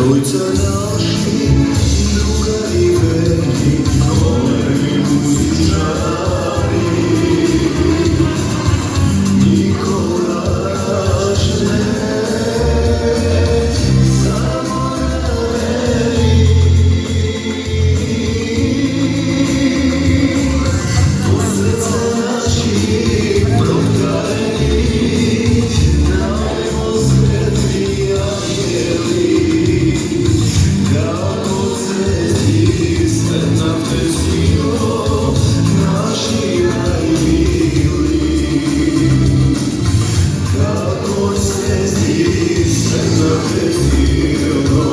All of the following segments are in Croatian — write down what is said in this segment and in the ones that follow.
Ojca naši, drugari verni, kolegi muzičari, nikoga lažne, samo naveri. U srce naši protkani, najmo svetli anjeli, kako cveti svetna pjesmilo, naši najmili. Kako cveti svetna pjesmilo,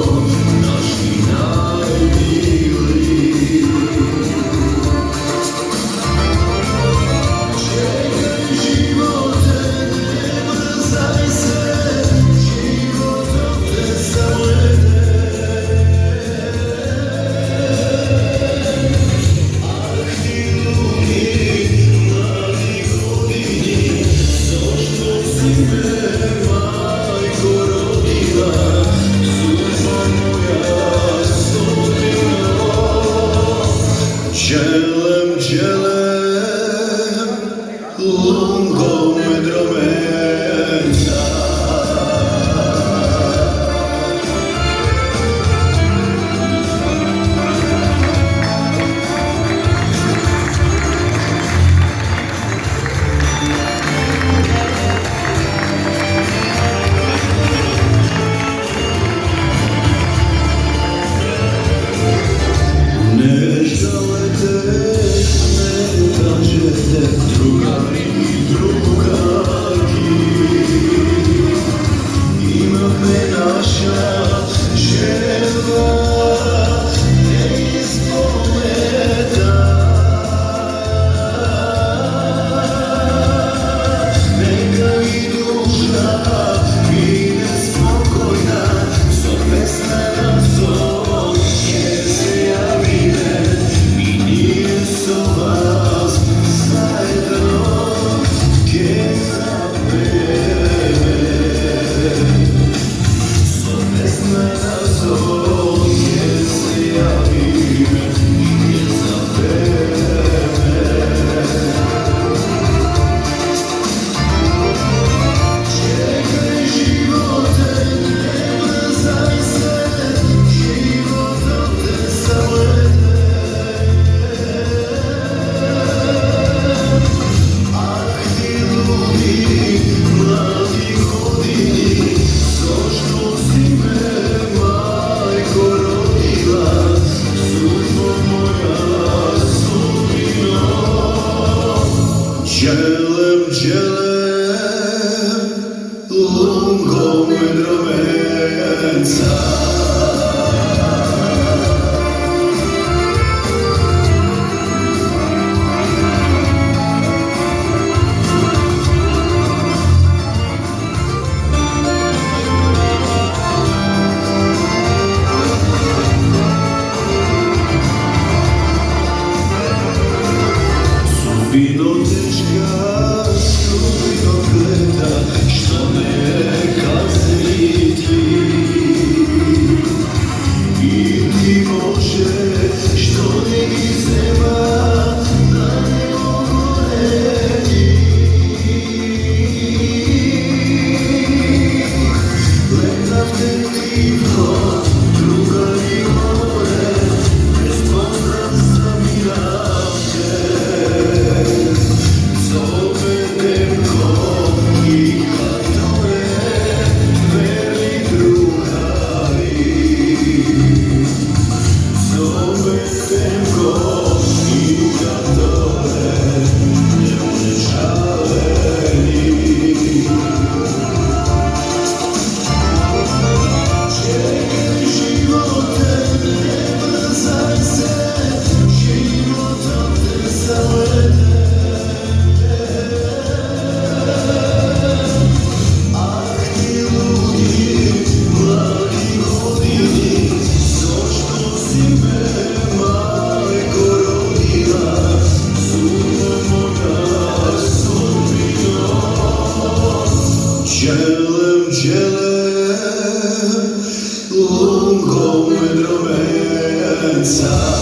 naši najmili. Čekaj živote, ne brzaj se, životom te zavrede. Ah ti ludi, mladi godini, zašto si me majko rodila, sudba moja sudbino. Đelem, đelem, lungo medromenca. Ne žalete, ne kažete, drugari i drugarki, ima me naša želja, ne ispometa. Neka i duša i nespokojna, zbog pesme na zon, jer se javine i nije su vas zajedno, kje zapeve. Zbog pesme na zon, jer se javine i nije zapeve. Čekaj živote, ne brzaj se, životom te zavrede. Ah ti ludi, mladi godini, zašto si me majko rodila, sudbo moja sudbino. Đelem, đelem, lungo medromenca. Sudbino teška, sudbino kleta, što me je kazniti. I ti može, što neki zema, da ne mogu reći. Gledam te tiho, drugari govore, bez pozdrav zabiram te. Zovedem ko i katore, veli drugari. Zovedem ko i katore, ne žaleni. Čekaj živote, ne brzaj se, životom te zavrede. Ah ti ludi, mladi godini, zašto si me majko rodila, sudbo moja sudbino. Đelem, đelem, lungo серця.